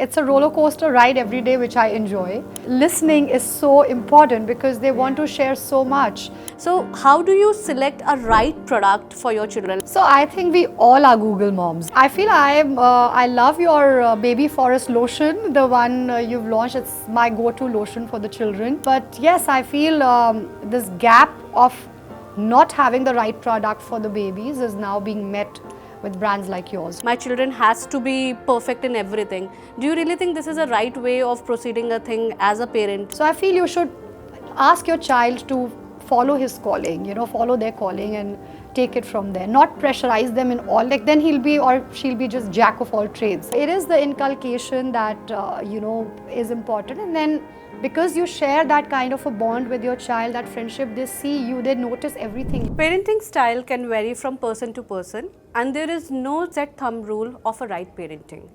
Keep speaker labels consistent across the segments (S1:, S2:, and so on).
S1: it's a roller coaster ride every day, which I enjoy. Listening is so important because they want to share so much.
S2: So how do you select a right product for your children?
S1: So I think we all are Google moms. I feel I love your baby forest lotion, the one you've launched. It's my go-to lotion for the children. But yes, I feel this gap of not having the right product for the babies is now being met with brands like yours.
S2: My children has to be perfect in everything. Do you really think this is a right way of proceeding a thing as a parent?
S1: So I feel you should ask your child to follow his calling, follow their calling and take it from there. Not pressurize them in all, like then he'll be or she'll be just jack of all trades. It is the inculcation that, is important. And then because you share that kind of a bond with your child, that friendship, they see you, they notice everything.
S2: Parenting style can vary from person to person, and there is no set thumb rule of a right parenting.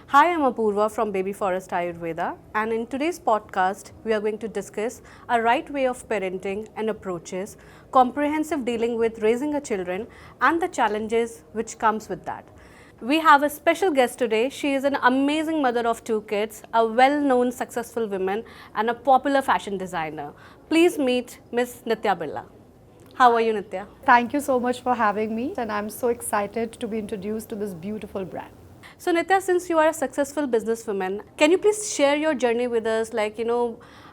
S2: Hi, I'm Apoorva from Baby Forest Ayurveda, and in today's podcast, we are going to discuss a right way of parenting and approaches, comprehensive dealing with raising a children, and the challenges which comes with that. We have a special guest today. She is an amazing mother of 2 kids, a well-known successful woman, and a popular fashion designer. Please meet Miss Nitya Birla. How are you, Nitya?
S1: Thank you so much for having me, and I'm so excited to be introduced to this beautiful brand.
S2: So Nitya, since you are a successful businesswoman, can you please share your journey with us,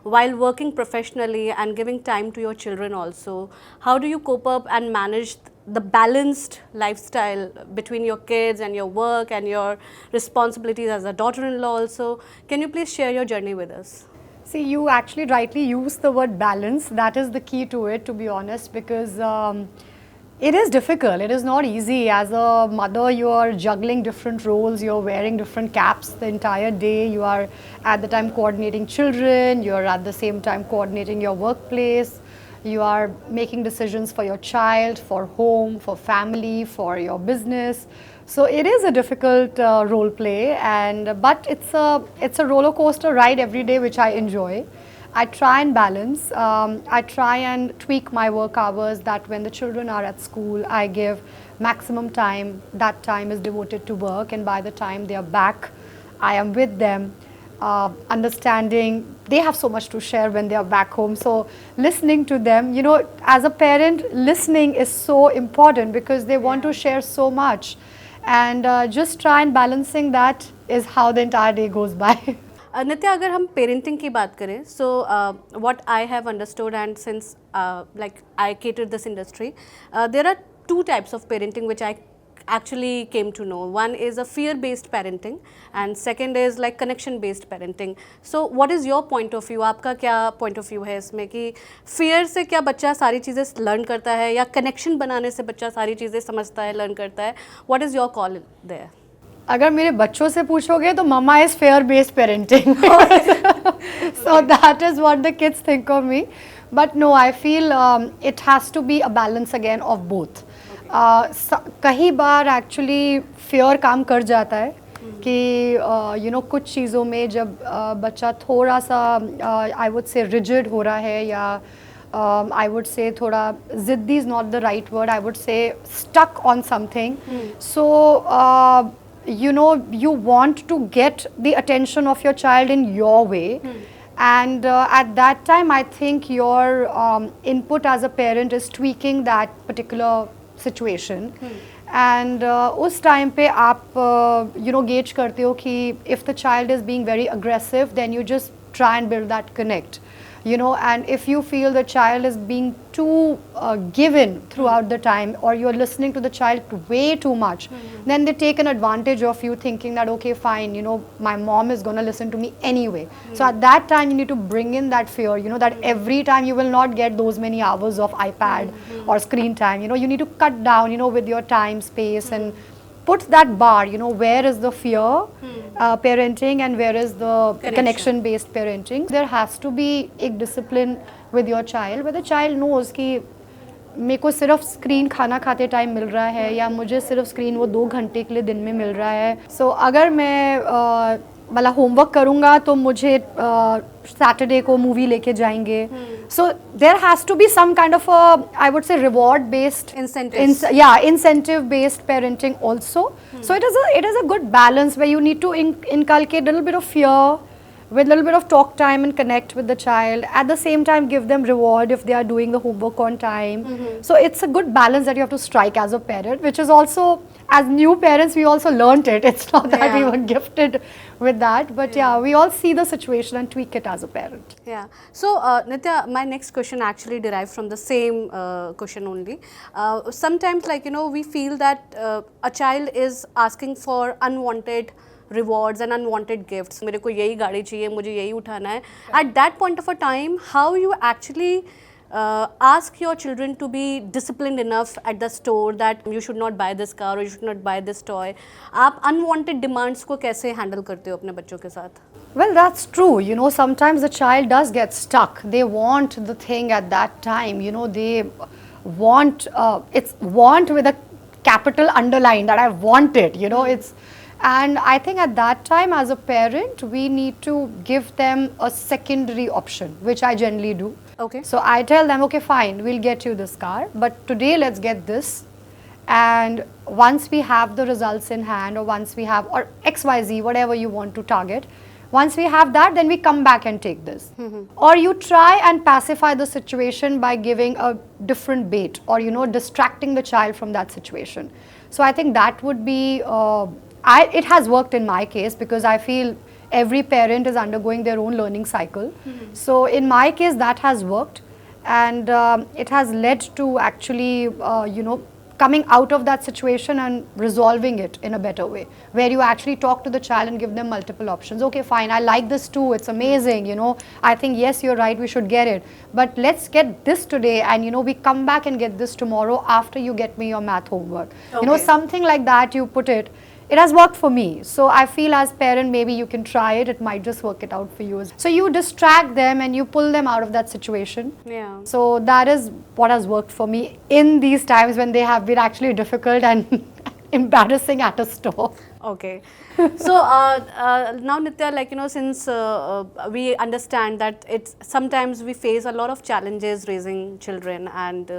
S2: while working professionally and giving time to your children also, how do you cope up and manage the balanced lifestyle between your kids and your work and your responsibilities as a daughter-in-law also? Can you please share your journey with us?
S1: See, you actually rightly used the word balance. That is the key to it, to be honest, because it is difficult. It is not easy. As a mother, you are juggling different roles. You're wearing different caps the entire day. You are at the time coordinating children. You're at the same time coordinating your workplace. You are making decisions for your child, for home, for family, for your business. So it is a difficult role play, but it's a roller coaster ride every day, which I enjoy. I try and balance. I try and tweak my work hours that when the children are at school, I give maximum time. That time is devoted to work, and by the time they are back, I am with them, understanding. They have so much to share when they are back home. So listening to them, as a parent, listening is so important because they want to share so much. And just try and balancing that is how the entire day goes by.
S2: Nitya, अगर हम parenting की बात करें, so what I have understood, and since I cater this industry, there are 2 types of parenting which I actually came to know. One is a fear-based parenting, and second is like connection-based parenting. So what is your point of view? आपका क्या point of view है इसमें कि fear से क्या बच्चा सारी चीज़ें learn करता है या connection बनाने से बच्चा सारी चीज़ें समझता है, learn करता है? What is your call there?
S1: अगर मेरे बच्चों से पूछोगे तो mama is fair based parenting so that is what the kids think of me but no I feel it has to be a balance again of both. कई बार actually fair काम कर जाता है कि कुछ चीज़ों में जब बच्चा थोड़ा सा आई वुड से रिजिड हो रहा है या I would say thoda ziddi is not the right word. I would say stuck on something. So you want to get the attention of your child in your way. And at that time, I think your input as a parent is tweaking that particular situation. And उस time पे आप gauge करते हो कि if the child is being very aggressive, then you just try and build that connect. And if you feel the child is being too given throughout the time, or you're listening to the child way too much, then they take an advantage of you, thinking that, okay, fine, my mom is going to listen to me anyway. So at that time, you need to bring in that fear, that every time you will not get those many hours of iPad or screen time. You need to cut down, with your time, space, and put that bar, where is the fear parenting and where is the connection based parenting. There has to be a discipline with your child, where the child knows कि मेरे को सिर्फ screen खाना खाते time मिल रहा है या मुझे सिर्फ स्क्रीन वो 2 घंटे के लिए दिन में मिल रहा है. सो अगर मैं मतलब होमवर्क करूँगा तो मुझे सैटरडे को मूवी लेके जाएंगे. So there has to be some kind of a, I would say, reward based
S2: Incentives.
S1: incentive based parenting also. So it is a good balance where you need to inculcate a little bit of fear with a little bit of talk time and connect with the child. At the same time, give them reward if they are doing the homework on time. So it's a good balance that you have to strike as a parent, which is also, as new parents, we also learnt it. It's not that we were gifted with that, but we all see the situation and tweak it as a parent.
S2: Yeah. So, Nitya, my next question actually derived from the same question only. Sometimes, like, we feel that a child is asking for unwanted rewards and unwanted gifts. मेरे को यही गाड़ी चाहिए, मुझे यही उठाना है. At that point of a time, how you actually ask your children to be disciplined enough at the store that you should not buy this car or you should not buy this toy. आप unwanted demands को कैसे handle करते हो अपने बच्चों के साथ?
S1: Well, that's true. Sometimes the child does get stuck. They want the thing at that time. They want, it's want with a capital underline, that I want it. And I think at that time, as a parent, we need to give them a secondary option, which I generally do.
S2: Okay.
S1: So I tell them, okay, fine, we'll get you this car, but today let's get this. And once we have the results in hand, or once we have, or XYZ, whatever you want to target, once we have that, then we come back and take this. Or you try and pacify the situation by giving a different bait, or distracting the child from that situation. So I think that would be, it has worked in my case, because I feel every parent is undergoing their own learning cycle. So in my case, that has worked, and it has led to actually, coming out of that situation and resolving it in a better way, where you actually talk to the child and give them multiple options. Okay, fine, I like this too, it's amazing, I think, yes, you're right, we should get it, but let's get this today, and we come back and get this tomorrow after you get me your math homework.
S2: Okay.
S1: Something like that, you put it. It has worked for me. So I feel, as parent, maybe you can try it. It might just work it out for you. So you distract them and you pull them out of that situation.
S2: Yeah.
S1: So that is what has worked for me in these times when they have been actually difficult and embarrassing at a store.
S2: Okay. So now, Nitya, since we understand that it's sometimes we face a lot of challenges raising children, and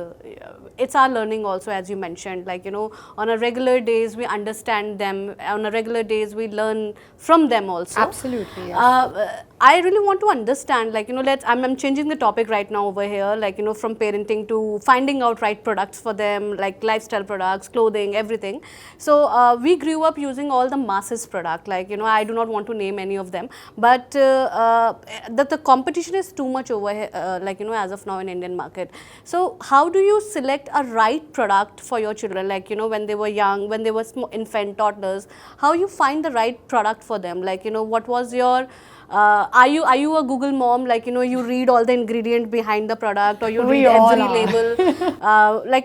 S2: it's our learning also, as you mentioned, on a regular days we understand them, on a regular days we learn from them also.
S1: Absolutely. Yes.
S2: I really want to understand, I'm changing the topic right now over here, from parenting to finding out right products for them, like lifestyle products, clothing, everything. So we grew up using all the masses product, I do not want to name any of them, but the competition is too much over here, as of now in Indian market. So how do you select a right product for your children, when they were young, when they were infant, toddlers, how you find the right product for them, what was your are you a Google mom, you read all the ingredient behind the product, or you read every label?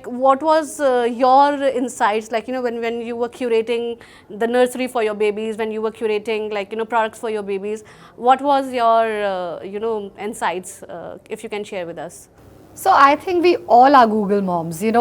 S2: What was your insights, when you were curating the nursery for your babies, when you were curating products for your babies, what was your insights, if you can share with us?
S1: So I think we all are Google moms, you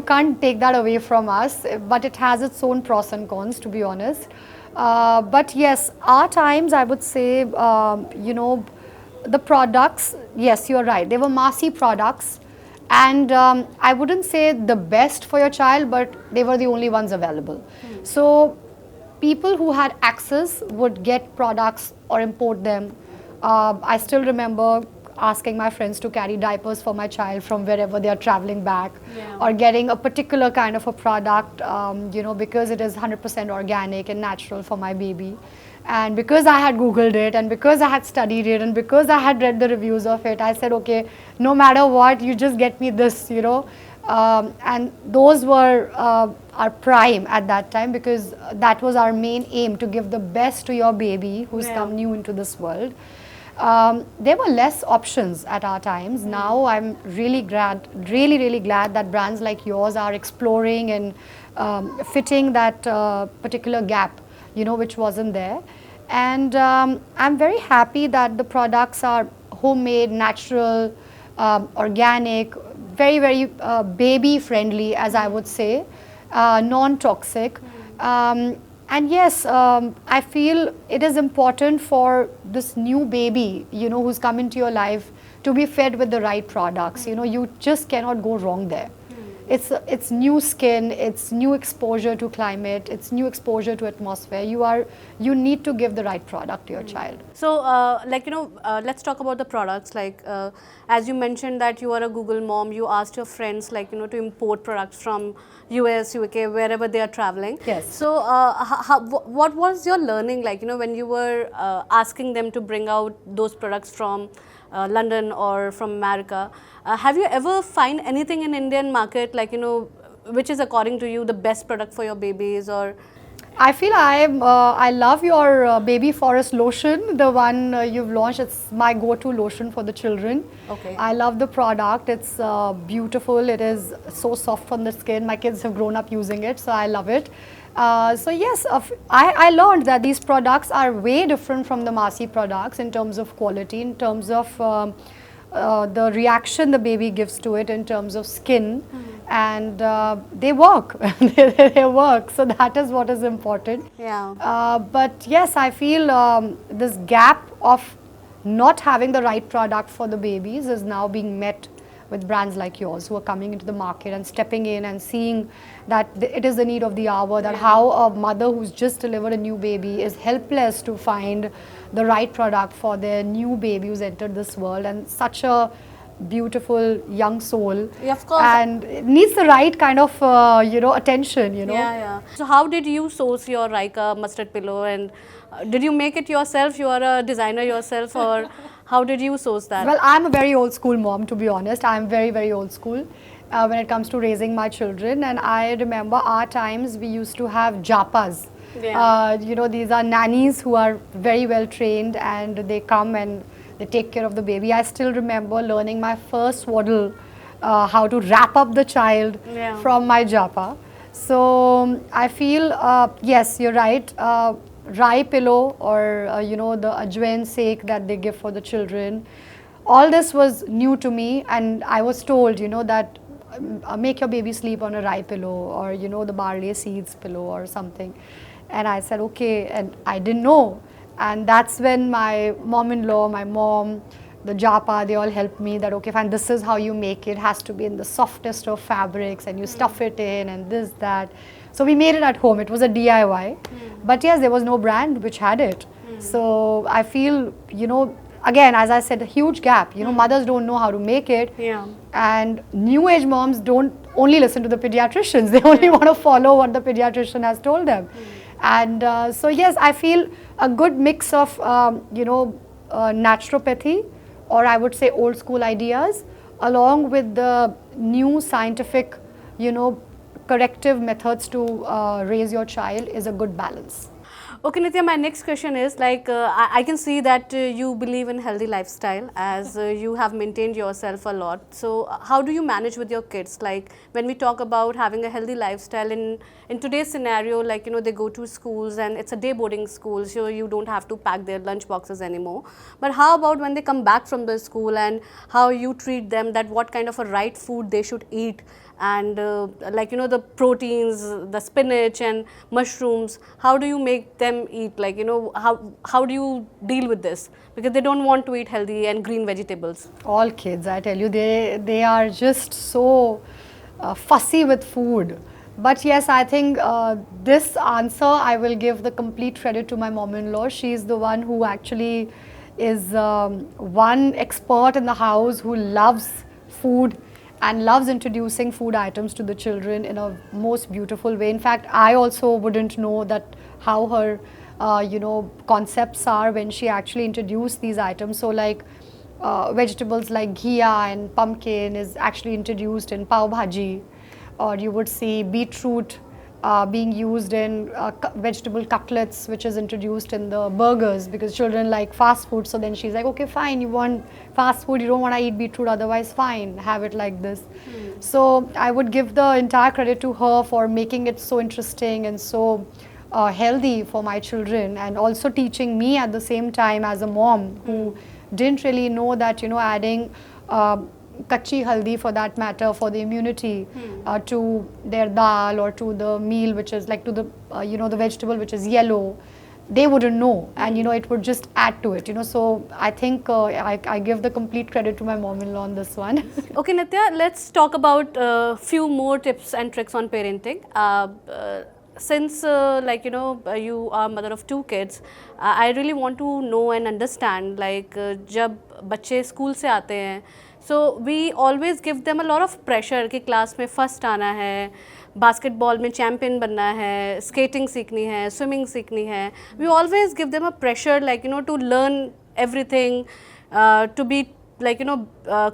S1: can't take that away from us, but it has its own pros and cons, to be honest. But yes, our times, I would say, the products, yes, you're right, they were massy products, and I wouldn't say the best for your child, but they were the only ones available. So people who had access would get products or import them. I still remember asking my friends to carry diapers for my child from wherever they are traveling back, or getting a particular kind of a product, because it is 100% organic and natural for my baby. And because I had Googled it, and because I had studied it, and because I had read the reviews of it, I said, okay, no matter what, you just get me this, and those were our prime at that time, because that was our main aim, to give the best to your baby who's come new into this world. There were less options at our times. Now I'm really glad that brands like yours are exploring and fitting that particular gap, which wasn't there. And I'm very happy that the products are homemade, natural, organic, very, very baby friendly, as I would say, non-toxic. And yes, I feel it is important for this new baby, who's come into your life to be fed with the right products. You just cannot go wrong there. It's new skin, it's new exposure to climate, it's new exposure to atmosphere. You need to give the right product to your child.
S2: So, let's talk about the products. As you mentioned that you are a Google mom, you asked your friends, to import products from US, UK, wherever they are traveling.
S1: Yes.
S2: So, what was your learning when you were asking them to bring out those products from London or from America? Have you ever find anything in Indian market which is according to you the best product for your babies? Or
S1: I feel I love your baby forest lotion, the one you've launched. It's my go-to lotion for the children.
S2: Okay.
S1: I love the product. It's beautiful. It is so soft on the skin. My kids have grown up using it, so I love it. So yes, I learned that these products are way different from the Masi products in terms of quality, in terms of the reaction the baby gives to it in terms of skin, and they work. They work. So that is what is important.
S2: yeah.
S1: But yes, I feel this gap of not having the right product for the babies is now being met with brands like yours who are coming into the market and stepping in and seeing that it is the need of the hour, that how a mother who's just delivered a new baby is helpless to find the right product for their new baby who's entered this world, and such a beautiful young soul.
S2: Yeah, of course.
S1: And it needs the right kind of attention.
S2: Yeah. So how did you source your Rika mustard pillow, and did you make it yourself? You are a designer yourself, or how did you source that?
S1: Well, I'm a very old school mom, to be honest. I'm very, very old school when it comes to raising my children. And I remember our times we used to have japas.
S2: Yeah.
S1: These are nannies who are very well trained, and they come and they take care of the baby. I still remember learning my first swaddle, how to wrap up the child from my japa. So I feel, yes, you're right. Rye pillow, or the ajwain sake that they give for the children, all this was new to me, and I was told that make your baby sleep on a rye pillow, or the barley seeds pillow or something. And I said okay, and I didn't know. And that's when my mom-in-law, my mom, the japa, they all helped me that okay fine, this is how you make it. It has to be in the softest of fabrics, and you stuff it in, and this, that. So we made it at home. It was a DIY. But yes, there was no brand which had it. So I feel, again, as I said, a huge gap. Mothers don't know how to make it.
S2: Yeah.
S1: And new age moms don't only listen to the pediatricians. They only want to follow what the pediatrician has told them. And so yes, I feel a good mix of, naturopathy, or I would say old school ideas, along with the new scientific, corrective methods to raise your child is a good balance.
S2: Okay, Nitya, my next question is I can see that you believe in healthy lifestyle, as you have maintained yourself a lot. So how do you manage with your kids? Like when we talk about having a healthy lifestyle in today's scenario, they go to schools and it's a day boarding school, so you don't have to pack their lunch boxes anymore. But how about when they come back from the school, and how you treat them, that what kind of a right food they should eat, and the proteins, the spinach and mushrooms, how do you make them eat? How do you deal with this? Because they don't want to eat healthy and green vegetables.
S1: All kids, I tell you, they are just so fussy with food. But yes, I think this answer I will give the complete credit to my mom-in-law. She is the one who actually is one expert in the house who loves food and loves introducing food items to the children in a most beautiful way. In fact, I also wouldn't know that how her concepts are when she actually introduced these items. So like vegetables like ghia and pumpkin is actually introduced in pav bhaji, or you would see beetroot being used in vegetable cutlets, which is introduced in the burgers, because children like fast food. So then she's like, okay fine, you want fast food, you don't want to eat beetroot, otherwise fine, have it like this. So I would give the entire credit to her for making it so interesting and so healthy for my children, and also teaching me at the same time as a mom who didn't really know that adding kachi haldi for that matter for the immunity to their dal or to the meal which is like to the the vegetable which is yellow, they wouldn't know, and it would just add to it, so I think I give the complete credit to my mom-in-law on this one.
S2: Okay, Nitya, let's talk about a few more tips and tricks on parenting. Since you are mother of 2 kids, I really want to know and understand, like जब बच्चे school से आते हैं, so we always give them a lot of pressure कि class में first आना है, basketball में चैम्पियन बनना है, स्केटिंग सीखनी है, स्विमिंग सीखनी है. We always give them a pressure to learn everything, to be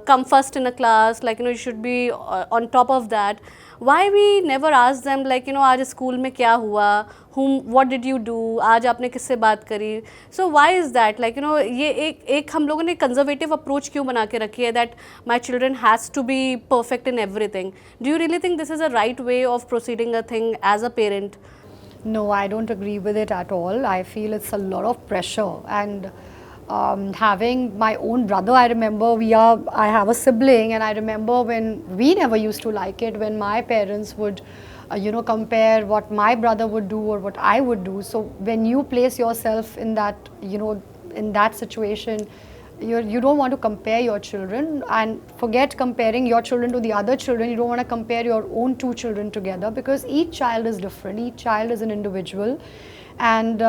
S2: come first in a class, you should be on top of that. Why we never ask them आज school में क्या हुआ, what did you do, आज आपने किससे बात करी? So why is that? ये एक हम लोगों ने conservative approach क्यों बना के रखी है that my children has to be perfect in everything? Do you really think this is a right way of proceeding a thing as a parent?
S1: No, I don't agree with it at all. I feel it's a lot of pressure, and having my own brother, I remember I have a sibling, and I remember when we never used to like it when my parents would compare what my brother would do or what I would do. So when you place yourself in that in that situation, you don't want to compare your children, and forget comparing your children to the other children. You don't want to compare your own 2 children together, because each child is different, each child is an individual. And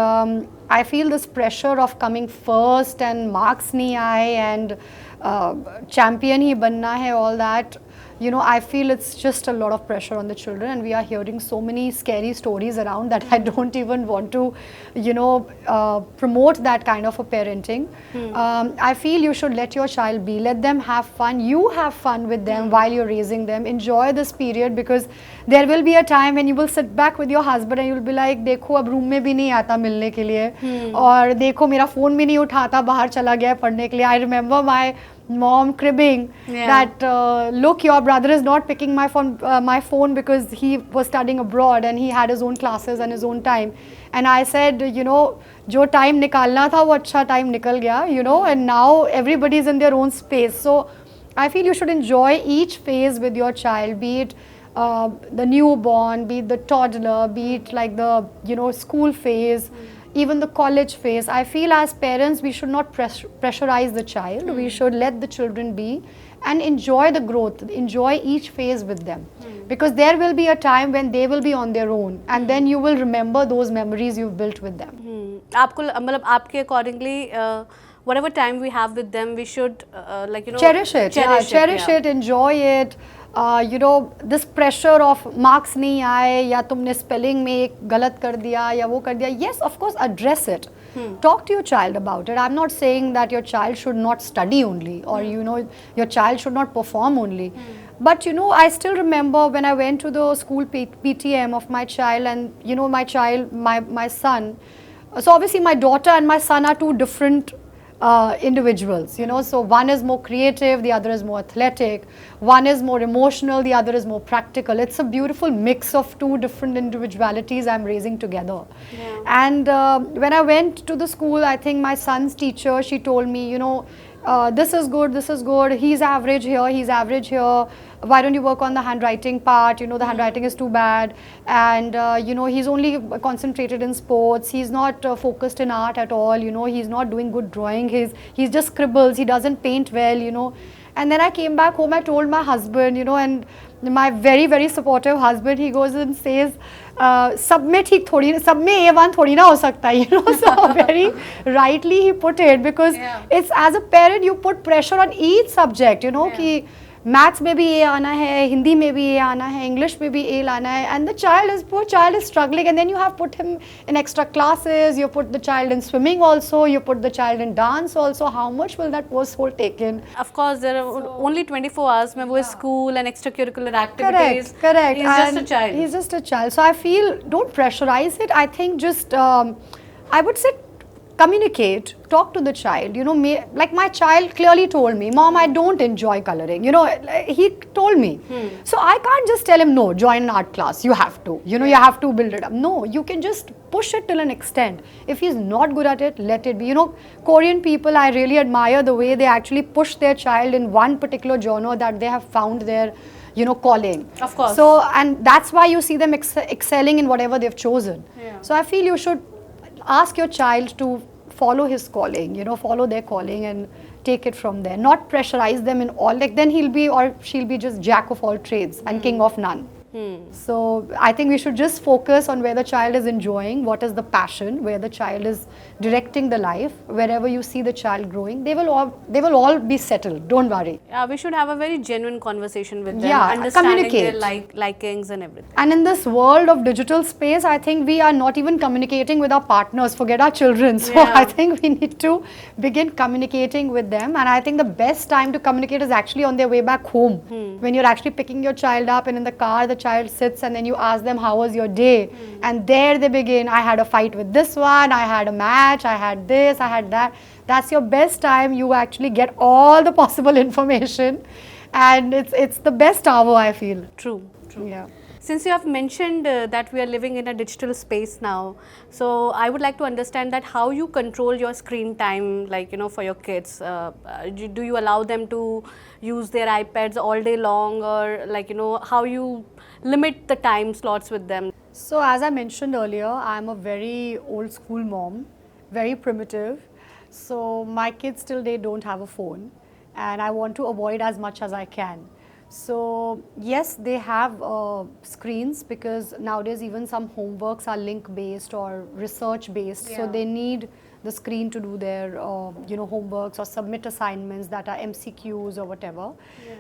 S1: I feel this pressure of coming first and marks nahi aaye and champion hi banna hai, all that, I feel it's just a lot of pressure on the children, and we are hearing so many scary stories around that I don't even want to promote that kind of a parenting. I feel you should let your child be, let them have fun, you have fun with them while you're raising them, enjoy this period, because there will be a time when you will sit back with your husband and you will be like, देखो अब room में भी नहीं आता मिलने के लिए, और देखो मेरा फोन भी नहीं उठाता, बाहर चला गया पढ़ने के लिए. I remember my mom cribbing that look, your brother is not picking my phone because he was studying abroad and he had his own classes and his own time. And I said, जो time निकालना था वो अच्छा time निकल गया, and now everybody is in their own space. So I feel you should enjoy each phase with your child, be it the newborn, be it the toddler, be it like the school phase, even the college phase. I feel as parents we should not pressurize the child. We should let the children be and enjoy the growth, enjoy each phase with them, because there will be a time when they will be on their own, and then you will remember those memories you've built with them.
S2: आपको मतलब आपके accordingly whatever time we have with them, we should
S1: cherish it, enjoy it. This pressure of marks नहीं आए या तुमने spelling में एक गलत कर दिया या वो कर दिया, yes, of course, address it. Talk to your child about it. I'm not saying that your child should not study only, or your child should not perform only. But I still remember when I went to the school PTM of my child, and my son. So obviously my daughter and my son are 2 different individuals, so one is more creative, the other is more athletic, one is more emotional, the other is more practical. It's a beautiful mix of 2 different individualities I'm raising together. And when I went to the school, I think my son's teacher, she told me, this is good, he's average here, why don't you work on the handwriting part, the handwriting is too bad, and he's only concentrated in sports, he's not focused in art at all, he's not doing good drawing, he's just scribbles, he doesn't paint well, and then I came back home, I told my husband, and my very, very supportive husband, he goes and says, सब में ठीक थोड़ी, सब में A1 थोड़ी ना हो सकता है, so very rightly he put it, because it's, as a parent you put pressure on each subject, कि मैथ्स में भी ए आना है, हिंदी में भी ए आना है, इंग्लिश में भी ए लाना है, and the poor child is struggling, and then you have put him in extra classes, you put the child in swimming also, you put the child in dance also. How much will that poor soul take in?
S2: Of course, there are only 24 hours में वो school and extracurricular activities.
S1: Correct.
S2: He's just a child.
S1: So I feel, don't pressurize it. I think just I would say communicate, talk to the child. You know, like my child clearly told me, Mom, I don't enjoy coloring. You know, he told me. So I can't just tell him, no, join an art class. You have to. You know, you have to build it up. No, you can just push it till an extent. If he's not good at it, let it be. You know, Korean people, I really admire the way they actually push their child in one particular genre that they have found their, you know, calling.
S2: Of course.
S1: So, and that's why you see them excelling in whatever they've chosen. So I feel you should ask your child to follow his calling, you know, follow their calling and take it from there. Not pressurize them in all, like then he'll be or she'll be just jack of all trades and king of none. So I think we should just focus on where the child is enjoying, what is the passion, where the child is directing the life. Wherever you see the child growing, they will all be settled. Don't worry.
S2: Yeah, we should have a very genuine conversation with them,
S1: Yeah,
S2: understanding
S1: communicate.
S2: their likings and everything.
S1: And in this world of digital space, I think we are not even communicating with our partners, forget our children. So
S2: Yeah.
S1: I think we need to begin communicating with them. And I think the best time to communicate is actually on their way back home. When you're actually picking your child up and in the car, the child sits and then you ask them, how was your day? And there they begin, I had a fight with this one, I had a match, I had this, I had that. That's your best time. You actually get all the possible information. And it's the best hour, I feel.
S2: True.
S1: Yeah.
S2: Since you have mentioned that we are living in a digital space now, so I would like to understand that how you control your screen time, like, you know, for your kids. Do you allow them to use their iPads all day long, or like, you know, how you limit the time slots with them?
S1: So as I mentioned earlier, I'm a very old school mom, very primitive. So my kids till they don't have a phone, and I want to avoid as much as I can. So yes, they have screens, because nowadays even some homeworks are link based or research based. So they need the screen to do their you know, homeworks or submit assignments that are MCQs or whatever.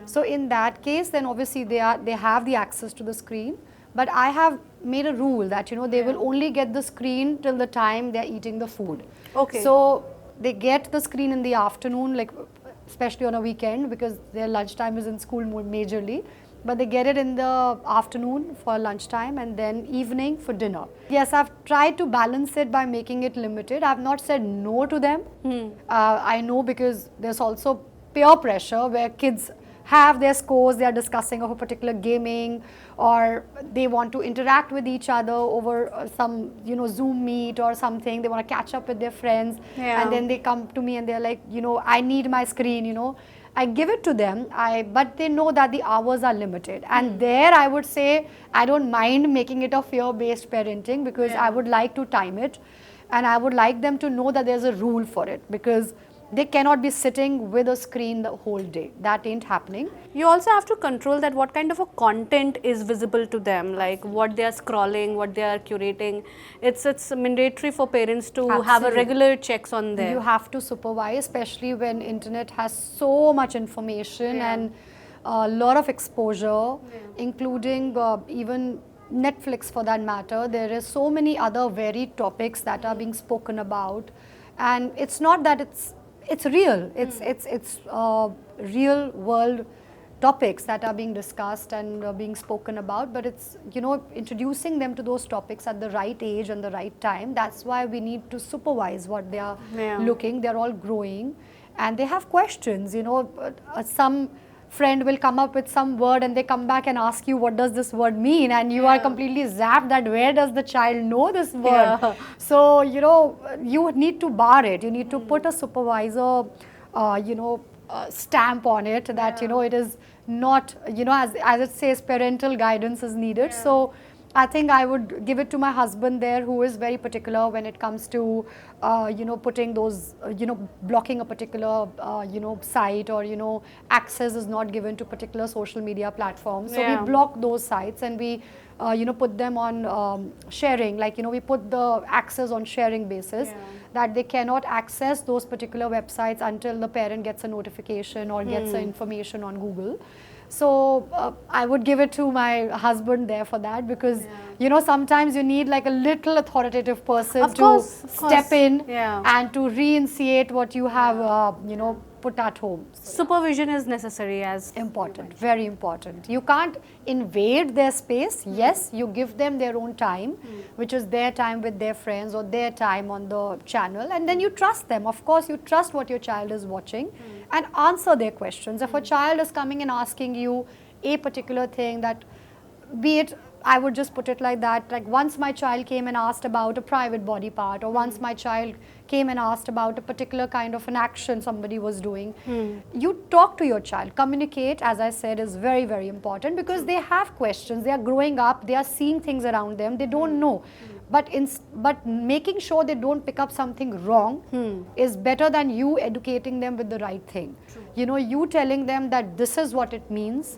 S1: So in that case, then obviously they have the access to the screen. But I have made a rule that, you know, they will only get the screen till the time they're eating the food.
S2: Okay.
S1: So they get the screen in the afternoon, like especially on a weekend, because their lunchtime is in school more majorly. But they get it in the afternoon for lunchtime and then evening for dinner. Yes, I've tried to balance it by making it limited. I've not said no to them. I know, because there's also peer pressure where kids have their scores, they are discussing of a particular gaming, or they want to interact with each other over some, you know, Zoom meet or something. They want to catch up with their friends, and then they come to me and they're like, you know, I need my screen, you know. I give it to them, but they know that the hours are limited. And there I would say, I don't mind making it a fear-based parenting, because I would like to time it, and I would like them to know that there's a rule for it, because they cannot be sitting with a screen the whole day. That ain't happening.
S2: You also have to control that what kind of a content is visible to them, like what they are scrolling, what they are curating. It's mandatory for parents to have a regular checks on there.
S1: You have to supervise, especially when internet has so much information and a lot of exposure, including even Netflix for that matter. There is so many other varied topics that are being spoken about, and it's not that it's real. It's real world topics that are being discussed and being spoken about, but it's, you know, introducing them to those topics at the right age and the right time. That's why we need to supervise what they are looking. They're all growing and they have questions, you know. Some friend will come up with some word and they come back and ask you, what does this word mean? And you are completely zapped that where does the child know this word? So, you know, you need to bar it. You need to put a supervisor, you know, stamp on it that, you know, it is not, you know, as it says, parental guidance is needed. So I think I would give it to my husband there, who is very particular when it comes to, you know, putting those, you know, blocking a particular, you know, site, or, you know, access is not given to particular social media platforms. So we block those sites and we, you know, put them on sharing, like, you know, we put the access on sharing basis, that they cannot access those particular websites until the parent gets a notification or gets the information on Google. So I would give it to my husband there for that, because you know, sometimes you need like a little authoritative person to step in and to re-initiate what you have you know, put at home.
S2: Supervision is necessary as
S1: Important, very important. You can't invade their space. Yes, you give them their own time, which is their time with their friends or their time on the channel, and then you trust them. Of course, you trust what your child is watching and answer their questions. If a child is coming and asking you a particular thing, that be it, I would just put it like that, like once my child came and asked about a private body part, or once my child came and asked about a particular kind of an action somebody was doing, you talk to your child. Communicate, as I said, is very, very important, because they have questions, they are growing up, they are seeing things around them, they don't know. But making sure they don't pick up something wrong is better than you educating them with the right thing. You know, you telling them that this is what it means,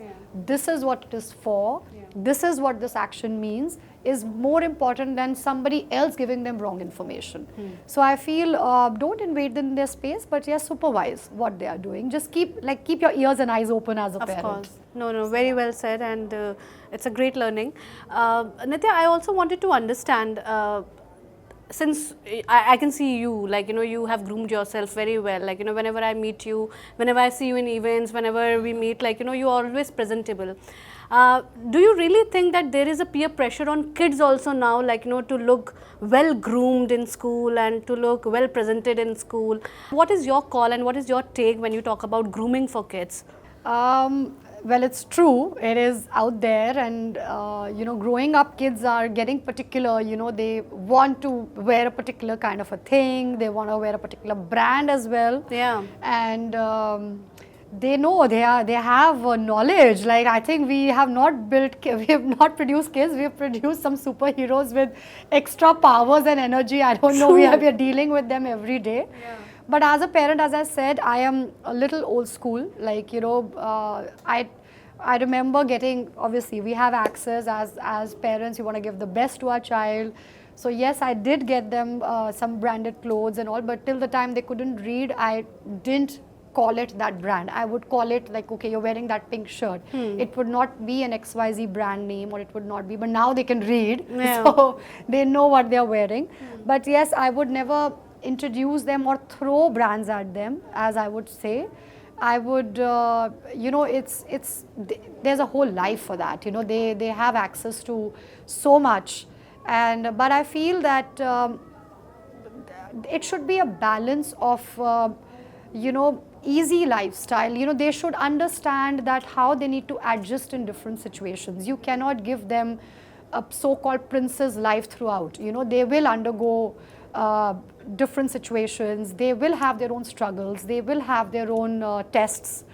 S1: this is what it is for, this is what this action means, is more important than somebody else giving them wrong information. So I feel don't invade in their space, but yes, supervise what they are doing. Just keep your ears and eyes open as a parent.
S2: Of course. No, very well said, and it's a great learning. Nitya, I also wanted to understand, since I can see you, like, you know, you have groomed yourself very well. Like, you know, whenever I meet you, whenever I see you in events, whenever we meet, like, you know, you are always presentable. Do you really think that there is a peer pressure on kids also now, like, you know, to look well groomed in school and to look well presented in school? What is your call and what is your take when you talk about grooming for kids?
S1: Well, it's true, it is out there, and you know, growing up, kids are getting particular. You know, they want to wear a particular kind of a thing, they want to wear a particular brand as well.
S2: Yeah.
S1: And they know, they have knowledge. Like, I think we have not produced kids, we have produced some superheroes with extra powers and energy. I don't know, we are dealing with them every day.
S2: Yeah.
S1: But as a parent, as I said, I am a little old school. Like, you know, I remember getting, obviously we have access as parents, you want to give the best to our child. So yes, I did get them some branded clothes and all, but till the time they couldn't read, I didn't call it that brand. I would call it like, okay, you're wearing that pink shirt. It would not be an XYZ brand name, or it would not be, but now they can read, so they know what they're wearing. But yes, I would never introduce them or throw brands at them, as I would say. I would, you know, there's a whole life for that. You know, they have access to so much, but I feel that it should be a balance of, you know, easy lifestyle. You know, they should understand that how they need to adjust in different situations. You cannot give them a so-called princess life throughout. You know, they will undergo different situations, they will have their own struggles, they will have their own tests,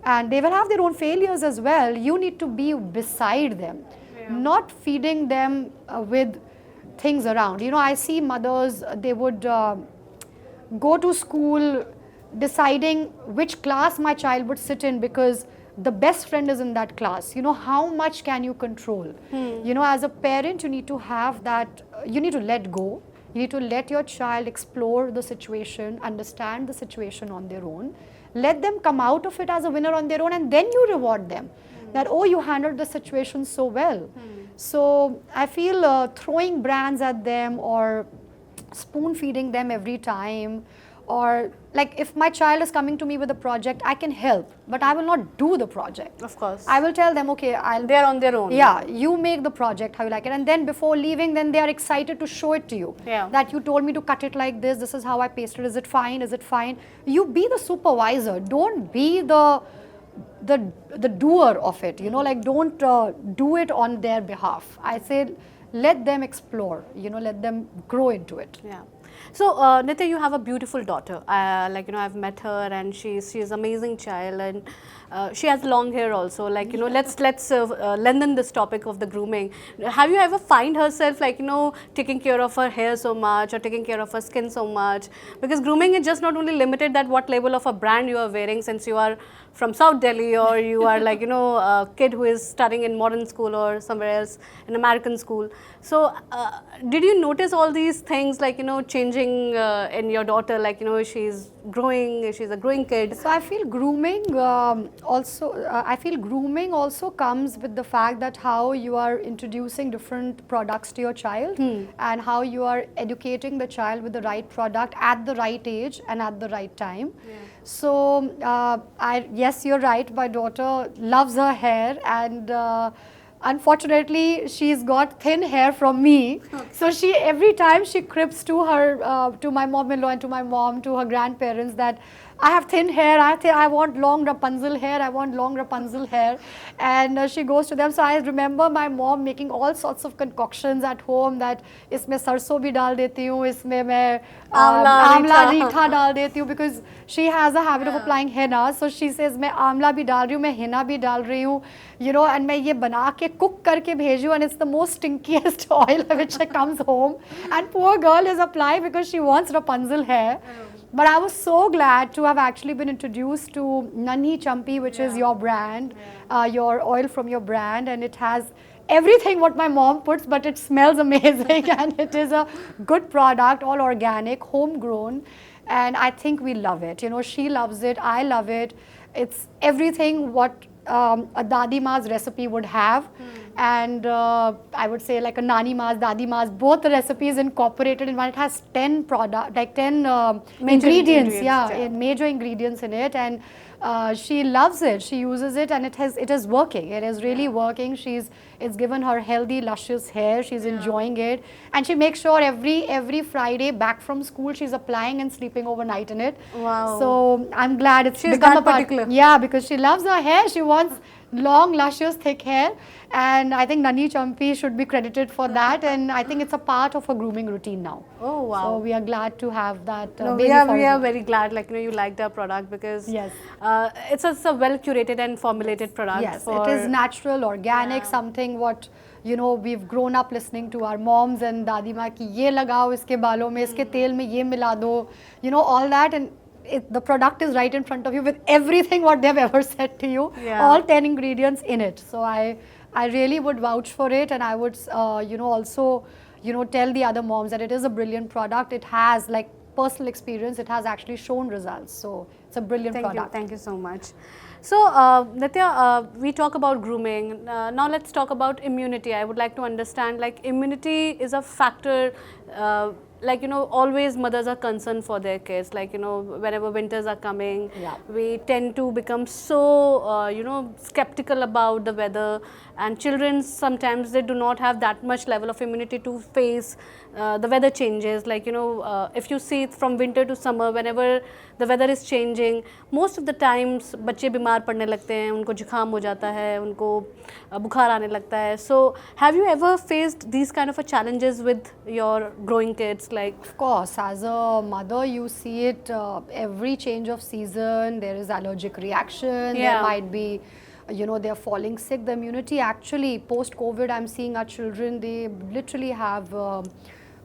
S1: and they will have their own failures as well. You need to be beside them, not feeding them with things around. You know, I see mothers, they would go to school deciding which class my child would sit in because the best friend is in that class. You know, how much can you control? You know, as a parent, you need to have that, you need to let go. You need to let your child explore the situation, understand the situation on their own. Let them come out of it as a winner on their own, and then you reward them. That, oh, you handled the situation so well. So I feel throwing brands at them or spoon feeding them every time, or like if my child is coming to me with a project, I can help, but I will not do the project.
S2: Of course.
S1: I will tell them, okay,
S2: they are on their own.
S1: Yeah, you make the project how you like it, and then before leaving, then they are excited to show it to you.
S2: Yeah.
S1: That you told me to cut it like this. This is how I pasted. Is it fine? Is it fine? You be the supervisor. Don't be the doer of it. You know, like don't do it on their behalf. I say, let them explore. You know, let them grow into it.
S2: Yeah. So, Nitya, you have a beautiful daughter. Like, you know, I've met her, and she's an amazing child, and she has long hair also. Like, you know, let's lengthen this topic of the grooming. Have you ever find herself, like, you know, taking care of her hair so much or taking care of her skin so much? Because grooming is just not only limited that what label of a brand you are wearing, since you are from South Delhi, or you are like, you know, a kid who is studying in modern school or somewhere else in American school. So, did you notice all these things, like, you know, changing changing in your daughter? Like, you know, she's growing, she's a growing kid.
S1: So I feel grooming also comes with the fact that how you are introducing different products to your child and how you are educating the child with the right product at the right age and at the right time.
S2: Yeah.
S1: So yes, you're right. My daughter loves her hair, and unfortunately, she's got thin hair from me. So she every time she crips to her, to my mom-in-law and to my mom, to her grandparents, that I have thin hair. I want long Rapunzel hair. I want long Rapunzel hair. And she goes to them. So I remember my mom making all sorts of concoctions at home, that इसमें सरसों भी डाल देती हूँ, इसमें मैं आंवला रीठा डाल देती हूँ, because she has a habit of applying henna. So she says मैं आंवला भी डाल रही हूँ, मैं henna भी डाल रही हूँ, you know, and मैं ये बना के cook करके भेजी हूँ, and it's the most stinkiest oil which comes home. And poor girl is applying because she wants Rapunzel hair. But I was so glad to have actually been introduced to Nani Champi, which is your brand, your oil from your brand, and it has everything what my mom puts, but it smells amazing and it is a good product, all organic, homegrown, and I think we love it. You know, she loves it, I love it. It's everything what a Dadi Ma's recipe would have, and I would say like a Nani Ma's, Dadi Ma's, both the recipes incorporated in one. It has 10 ingredients, major ingredients in it, and she loves it. She uses it, and it is working. It is really working. It's given her healthy, luscious hair. She's enjoying it, and she makes sure every Friday back from school she's applying and sleeping overnight in it.
S2: Wow.
S1: So I'm glad it's
S2: She's
S1: become
S2: that
S1: a part.
S2: particular.
S1: Yeah, because she loves her hair. She wants long, luscious, thick hair, and I think Nani Champi should be credited for that, and I think it's a part of her grooming routine now.
S2: Oh wow.
S1: So we are glad to have that.
S2: No,
S1: baby
S2: we are very glad, like, you know, you liked our product, because
S1: Yes.
S2: It's a well curated and formulated product.
S1: Yes, it is natural, organic, something what, you know, we've grown up listening to our moms and Dadi Ma ki ye lagao iske balon mein, iske tel mein ye mila do, you know, all that, and the product is right in front of you with everything what they've ever said to you, all 10 ingredients in it. So I really would vouch for it, and I would you know, also, you know, tell the other moms that it is a brilliant product. It has, like, personal experience, it has actually shown results, so it's a brilliant product.
S2: Thank you so much. So Nitya, we talk about grooming. Now let's talk about immunity. I would like to understand, like, immunity is a factor, like, you know, always mothers are concerned for their kids. Like, you know, whenever winters are coming, we tend to become so, you know, skeptical about the weather, and children sometimes they do not have that much level of immunity to face the weather changes. Like, you know, if you see from winter to summer, whenever the weather is changing, most of the times बच्चे बीमार पड़ने लगते हैं, उनको जुकाम हो जाता है, उनको बुखार आने लगता है. So have you ever faced these kind of challenges with your growing kids? Like,
S1: of course, as a mother, you see it every change of season. There is allergic reaction. There might be, you know, they're falling sick. The immunity actually post-COVID, I'm seeing our children, they literally have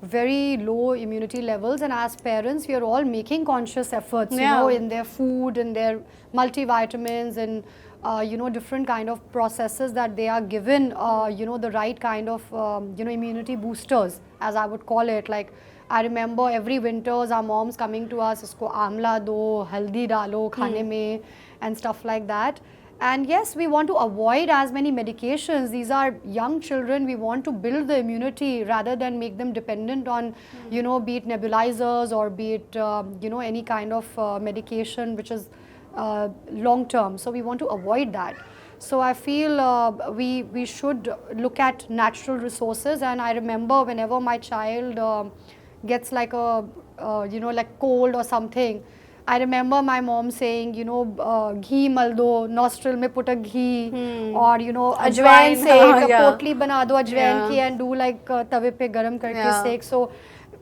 S1: very low immunity levels, and as parents we are all making conscious efforts, you know, in their food, in their multivitamins, and you know, different kind of processes that they are given, you know, the right kind of you know, immunity boosters, as I would call it. Like, I remember every winters our moms coming to us, isko amla do, haldi dalo khane mein, and stuff like that. And yes, we want to avoid as many medications. These are young children. We want to build the immunity rather than make them dependent on, you know, be it nebulizers or be it, you know, any kind of medication which is long term. So we want to avoid that. So I feel we should look at natural resources. And I remember whenever my child gets like a, you know, like cold or something, I remember my mom saying, you know, ghee maldo, nostril mein put a ghee, or, you know, ajwain se potli bana do ajwain ki, and do like tawe pe garam karke sek. So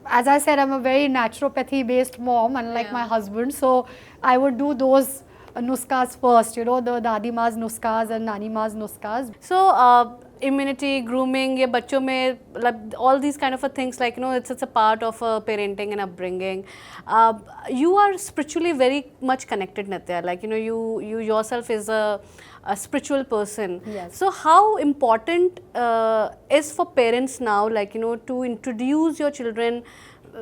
S1: as I said, I'm a very naturopathy based mom, unlike my husband. So I would do those nuskas first, you know, the Dadi Ma's nuskas and Nani Ma's nuskas.
S2: So immunity, grooming, ye bachcho mein, like, all these kind of things, like, you know, it's a part of parenting and upbringing. You are spiritually very much connected, Nitya. Like, you know, you yourself is a spiritual person.
S1: Yes.
S2: So how important is for parents now, like, you know, to introduce your children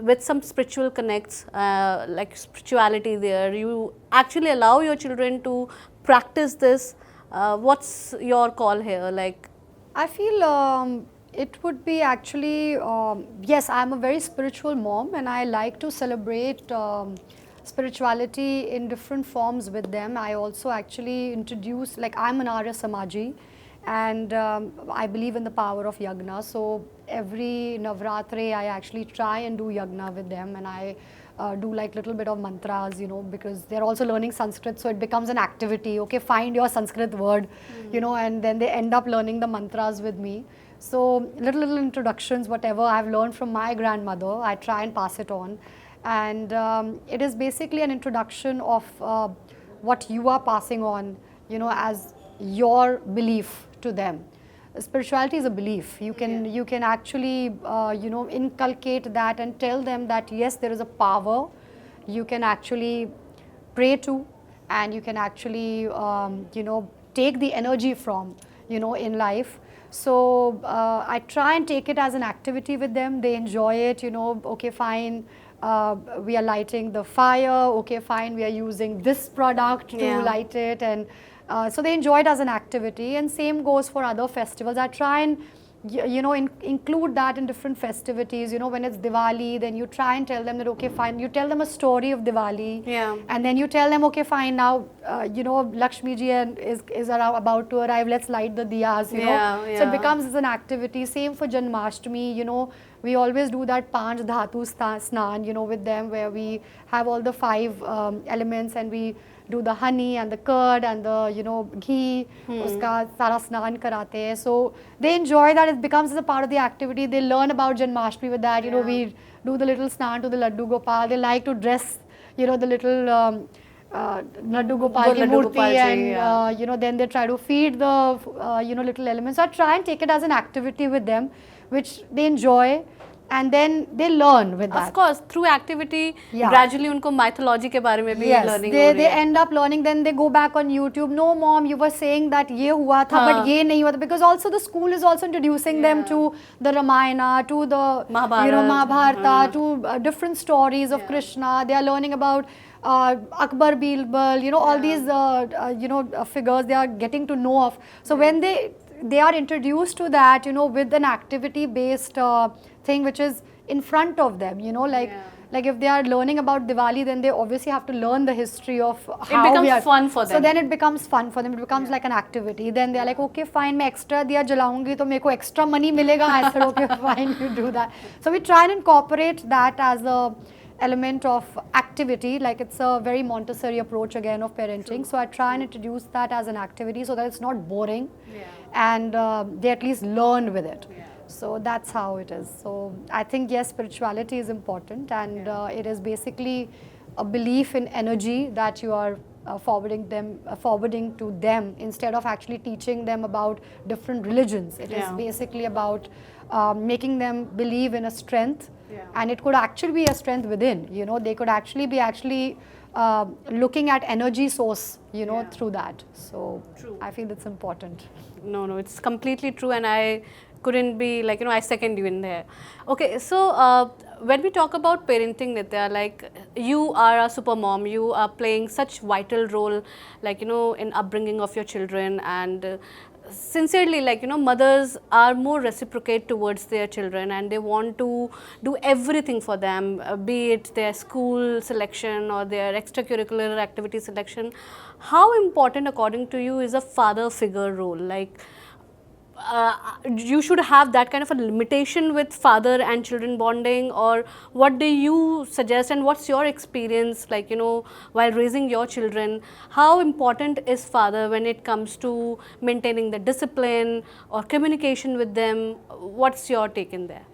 S2: with some spiritual connects, like spirituality there, you actually allow your children to practice this. What's your call here? Like,
S1: I feel it would be actually, yes, I'm a very spiritual mom and I like to celebrate spirituality in different forms with them. I also actually introduce, like I'm an Arya Samaji and I believe in the power of yagna. So every Navratri I actually try and do yagna with them, and I do like little bit of mantras, you know, because they're also learning Sanskrit, so it becomes an activity. Okay, find your Sanskrit word, you know, and then they end up learning the mantras with me. So little introductions, whatever I've learned from my grandmother, I try and pass it on. And it is basically an introduction of what you are passing on, you know, as your belief to them. Spirituality is a belief. You can actually you know, inculcate that and tell them that yes, there is a power you can actually pray to, and you can actually you know, take the energy from, you know, in life. So I try and take it as an activity with them. They enjoy it, you know. Okay, fine, we are lighting the fire. Okay, fine, we are using this product to light it, and so they enjoy it as an activity. And same goes for other festivals. I try and you know, include that in different festivities. You know, when it's Diwali, then you try and tell them that okay, fine, you tell them a story of Diwali, and then you tell them okay, fine, now you know, Lakshmi ji is about to arrive, let's light the diyas, you know. So it becomes an activity. Same for Janmashtami, you know, we always do that Panch Dhatu Snan, you know, with them, where we have all the 5 elements, and we do the honey and the curd and the, you know, ghee, uska sara snan karate hai. So they enjoy that. It becomes as a part of the activity. They learn about Janmashtami with that. You know, we do the little snan to the Laddu Gopal. They like to dress, you know, the little Laddu Gopal ki murti, and you know, then they try to feed the you know, little elements. So I try and take it as an activity with them, which they enjoy. And then they learn with that.
S2: Of course, through activity, gradually unko mythology ke bare mein bhi learning
S1: they end up learning. Then they go back on YouTube. No, mom, you were saying that ye hua tha, but ye nahi hua tha. Because also the school is also introducing them to the Ramayana, to the
S2: Mahabharata,
S1: you know, Mahabharata, to different stories of Krishna. They are learning about Akbar, Birbal, you know, all these you know, figures they are getting to know of. So when they are introduced to that, you know, with an activity based thing which is in front of them, you know, like if they are learning about Diwali, then they obviously have to learn the history of how
S2: it becomes fun for them.
S1: So then it becomes fun for them. It becomes like an activity. Then they are like, okay, fine, मैं extra दिया जलाऊंगी तो मेरे को extra money मिलेगा. I said, okay, fine, you do that. So we try and incorporate that as a element of activity, like it's a very Montessori approach again of parenting. So I try and introduce that as an activity so that it's not boring, and they at least learn with it. So that's how it is. So I think yes, spirituality is important, and it is basically a belief in energy that you are forwarding to them, instead of actually teaching them about different religions. It is basically about making them believe in a strength, and it could actually be a strength within. You know, they could actually be looking at energy source, you know, through that. So I feel it's important.
S2: No, it's completely true, and I couldn't be like, you know, I second you in there. Okay, so when we talk about parenting, Nitya, like you are a super mom, you are playing such vital role, like, you know, in upbringing of your children, and sincerely, like, you know, mothers are more reciprocate towards their children, and they want to do everything for them, be it their school selection or their extracurricular activity selection. How important, according to you, is a father figure role? Like, you should have that kind of a limitation with father and children bonding, or what do you suggest, and what's your experience, like, you know, while raising your children? How important is father when it comes to maintaining the discipline or communication with them? What's your take in there?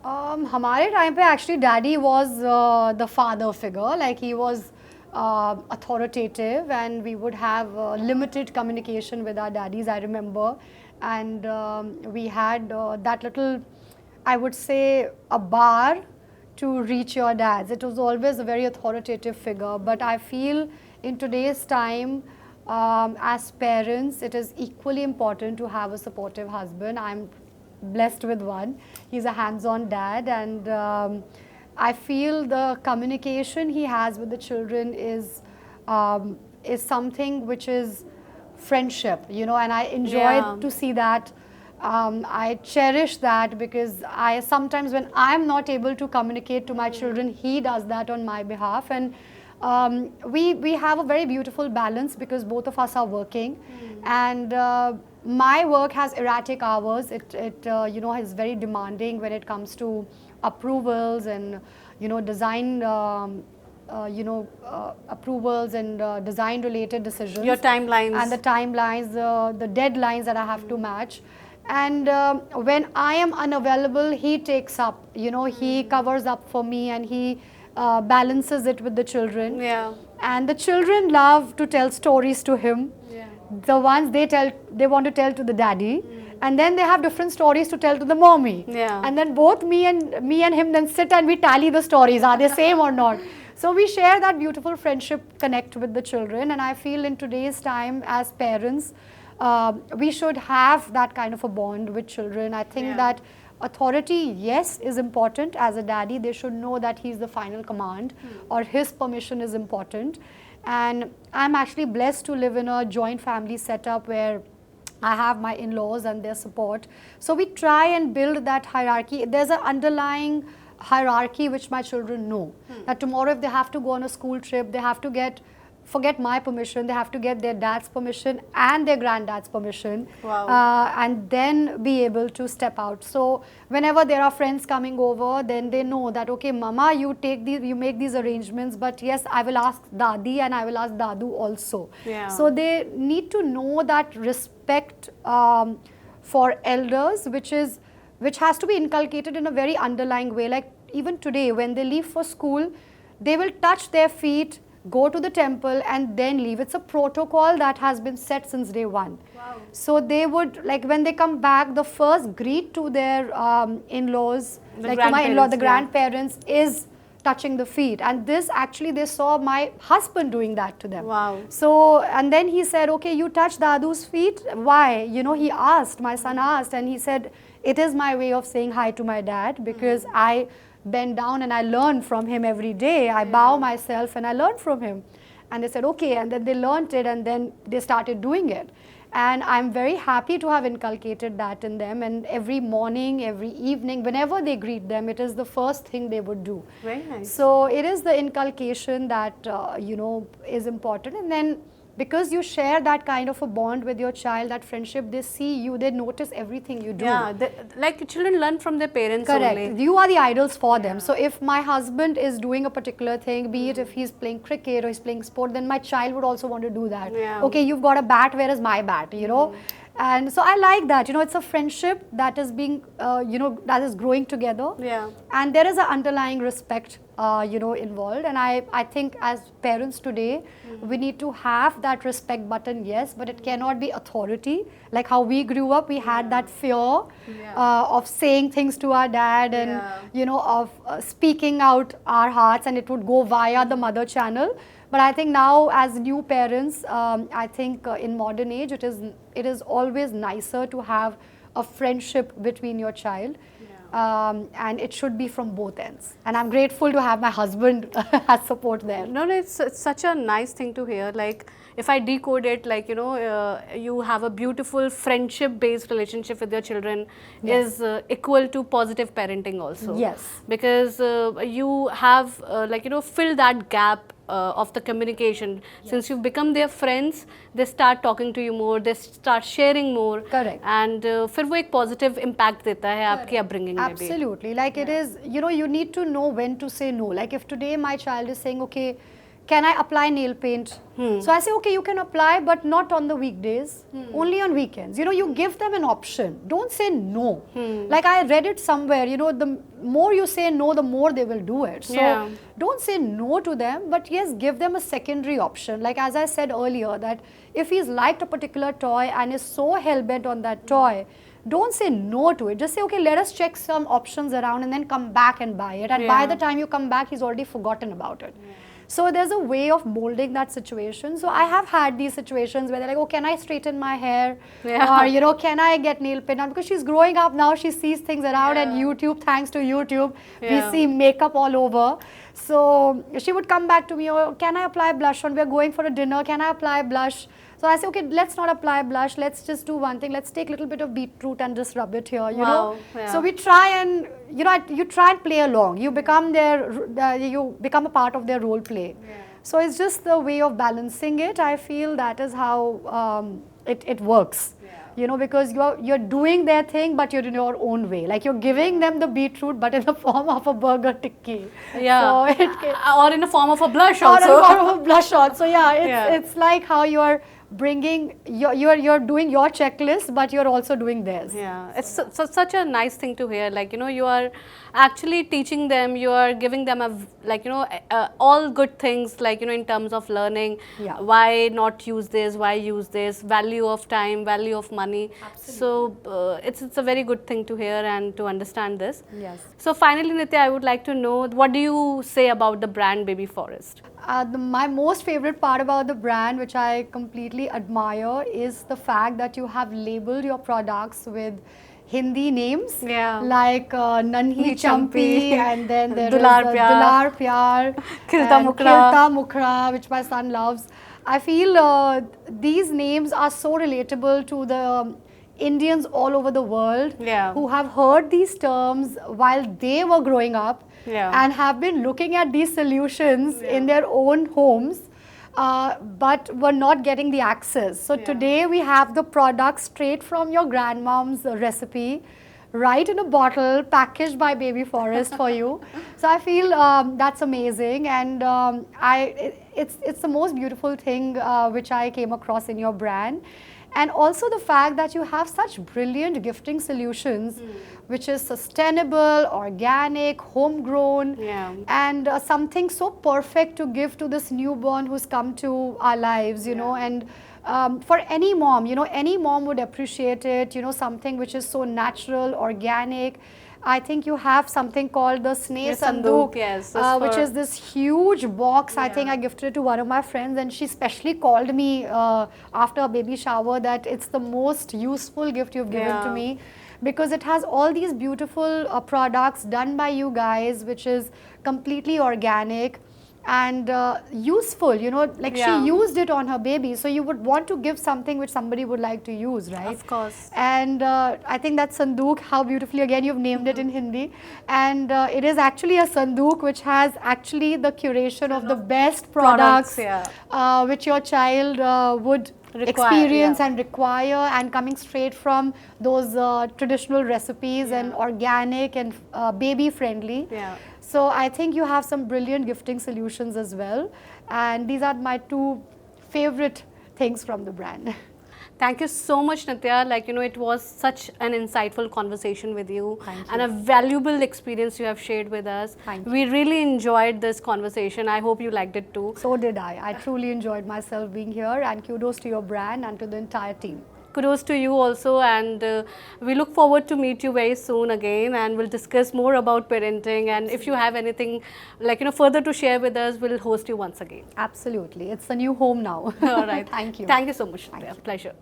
S1: हमारे time पे actually daddy was the father figure. Like he was authoritative, and we would have limited communication with our daddies, I remember. And we had that little, I would say, a bar to reach your dads. It was always a very authoritative figure. But I feel in today's time, as parents, it is equally important to have a supportive husband. I'm blessed with one. He's a hands-on dad, and I feel the communication he has with the children is something which is friendship, you know, and I enjoy to see that. I cherish that because I sometimes, when I'm not able to communicate to my children, he does that on my behalf, and we have a very beautiful balance because both of us are working, and my work has erratic hours. It you know, is very demanding when it comes to approvals and, you know, design. Approvals and design related decisions.
S2: Your timelines.
S1: And the timelines, the deadlines that I have to match. And when I am unavailable, he takes up, you know, he covers up for me, and he balances it with the children.
S2: Yeah.
S1: And the children love to tell stories to him.
S2: Yeah.
S1: The ones they want to tell to the daddy. And then they have different stories to tell to the mommy.
S2: Yeah.
S1: And then both me and him then sit and we tally the stories. Are they same or not? So we share that beautiful friendship connect with the children, and I feel in today's time as parents, we should have that kind of a bond with children. I think that authority, yes, is important. As a daddy, they should know that he's the final command, or his permission is important. And I'm actually blessed to live in a joint family setup where I have my in-laws and their support. So we try and build that hierarchy. There's an underlying hierarchy which my children know, that tomorrow if they have to go on a school trip, they have to forget my permission, they have to get their dad's permission and their granddad's permission.
S2: Wow.
S1: And then be able to step out. So whenever there are friends coming over, then they know that, okay, mama, you make these arrangements, but yes, I will ask dadi and I will ask dadu also.
S2: Yeah.
S1: So they need to know that respect for elders, which has to be inculcated in a very underlying way. Like even today, when they leave for school, they will touch their feet, go to the temple, and then leave. It's a protocol that has been set since day one.
S2: Wow.
S1: So they would, like when they come back, the first greet to their in-laws, like to my in-law, the grandparents, is touching the feet. And this actually, they saw my husband doing that to them.
S2: Wow.
S1: So, and then he said, okay, you touch Dadu's feet. Why? You know, he asked, my son asked, and he said, it is my way of saying hi to my dad, because I bend down and I learn from him every day. I bow myself and I learn from him. And they said, okay, and then they learned it, and then they started doing it. And I'm very happy to have inculcated that in them, and every morning, every evening, whenever they greet them, it is the first thing they would do.
S2: Very nice.
S1: So it is the inculcation that, you know, is important. And then because you share that kind of a bond with your child, that friendship, they see you, they notice everything you do.
S2: Yeah, like children learn from their parents.
S1: Correct.
S2: Only.
S1: You are the idols for them. So if my husband is doing a particular thing, be it if he's playing cricket or he's playing sport, then my child would also want to do that.
S2: Yeah.
S1: Okay, you've got a bat, where is my bat, you know? And so I like that, you know, it's a friendship that is being, you know, that is growing together.
S2: Yeah.
S1: And there is an underlying respect, you know, involved. And I think as parents today, we need to have that respect button, yes, but it cannot be authority. Like how we grew up, we had that fear of saying things to our dad and, you know, of speaking out our hearts, and it would go via the mother channel. But I think now as new parents, I think in modern age, it is always nicer to have a friendship between your child. And it should be from both ends. And I'm grateful to have my husband as support there.
S2: No, it's such a nice thing to hear. Like if I decode it, like, you know, you have a beautiful friendship-based relationship with your children is equal to positive parenting also.
S1: Yes.
S2: Because you have, like, you know, filled that gap of the communication. Since you've become their friends, they start talking to you more, they start sharing more.
S1: Correct.
S2: And फिर वो एक positive impact देता है आपकी upbringing में भी.
S1: Absolutely. Like it is, you know, you need to know when to say no. Like if today my child is saying, okay, can I apply nail paint? So I say, okay, you can apply, but not on the weekdays, only on weekends. You know, you give them an option. Don't say no. Like I read it somewhere, you know, the more you say no, the more they will do it. So don't say no to them, but yes, give them a secondary option. Like as I said earlier, that if he's liked a particular toy and is so hell-bent on that toy, don't say no to it. Just say, okay, let us check some options around and then come back and buy it. And by the time you come back, he's already forgotten about it. So there's a way of molding that situation. So I have had these situations where they're like, oh, can I straighten my hair?
S2: Yeah.
S1: Or, you know, can I get nail paint on? Because she's growing up now, she sees things around, and
S2: Yeah.
S1: YouTube, thanks to YouTube,
S2: Yeah.
S1: we see makeup all over. So she would come back to me, oh, can I apply blush on? We're going for a dinner, can I apply blush? So I say, okay, let's not apply blush, let's just do one thing, let's take a little bit of beetroot and just rub it here, you
S2: Wow,
S1: know.
S2: yeah.
S1: So we try and, you know, you try and play along, you become you become a part of their role play.
S2: Yeah.
S1: So it's just the way of balancing it. I feel that is how it works.
S2: Yeah.
S1: You know, because you're doing their thing, but you're in your own way. Like you're giving them the beetroot, but in the form of a burger tikki.
S2: Yeah.
S1: So
S2: Or in the form of a blush
S1: or in
S2: also.
S1: the form of a blush on. So yeah,
S2: Yeah.
S1: it's like how you're bringing you're doing your checklist, but you're also doing theirs.
S2: Yeah, it's such a nice thing to hear. Like, you know, you are actually teaching them, you are giving them all good things, like, you know, in terms of learning.
S1: Yeah.
S2: Why not use this, why use this, value of time, value of money. So it's a very good thing to hear and to understand this.
S1: Yes.
S2: So finally, Nitya, I would like to know, what do you say about the brand Baby Forest?
S1: My most favorite part about the brand, which I completely admire, is the fact that you have labeled your products with Hindi names,
S2: Yeah.
S1: like Nanhi
S2: Champi,
S1: Champi, and then there is
S2: Dular Pyar,
S1: Dular Pyar,
S2: Khilta
S1: and
S2: Mukra.
S1: Khilta Mukra, which my son loves. I feel these names are so relatable to the Indians all over the world,
S2: Yeah.
S1: who have heard these terms while they were growing up,
S2: Yeah.
S1: and have been looking at these solutions in their own homes, but were not getting the access. So today we have the product straight from your grandmom's recipe, right in a bottle, packaged by Baby Forest for you. So I feel that's amazing, and it's the most beautiful thing which I came across in your brand. And also the fact that you have such brilliant gifting solutions, which is sustainable, organic, homegrown,
S2: Yeah.
S1: and something so perfect to give to this newborn who's come to our lives, you know. And for any mom, you know, any mom would appreciate it, you know, something which is so natural, organic. I think you have something called the Sneh
S2: Yes,
S1: Sandook,
S2: Sandook, yes, that's
S1: which
S2: for-
S1: is this huge box. I think I gifted it to one of my friends, and she specially called me after a baby shower that it's the most useful gift you've given to
S2: Yeah.
S1: me, because it has all these beautiful products done by you guys, which is completely organic and useful, you know, like
S2: Yeah.
S1: she used it on her baby, so you would want to give something which somebody would like to use, right?
S2: Of course.
S1: And I think that sandook, how beautifully again you've named it in Hindi, and it is actually a sandook which has actually the curation of the best products, which your child would
S2: Require,
S1: experience
S2: yeah.
S1: and require, and coming straight from those traditional recipes and organic and baby friendly.
S2: Yeah.
S1: So I think you have some brilliant gifting solutions as well, and these are my two favorite things from the brand.
S2: Thank you so much, Nitya. Like, you know, it was such an insightful conversation with you,
S1: Thank
S2: and a valuable experience you have shared with us.
S1: Thank you.
S2: We really enjoyed this conversation. I hope you liked it too.
S1: So did I. I truly enjoyed myself being here, and kudos to your brand and to the entire team.
S2: Kudos to you also, and we look forward to meet you very soon again, and we'll discuss more about parenting. And if you have anything, like, you know, further to share with us, we'll host you once again.
S1: Absolutely. It's a new home now.
S2: All right.
S1: Thank you.
S2: Thank you so much, Nitya. Pleasure.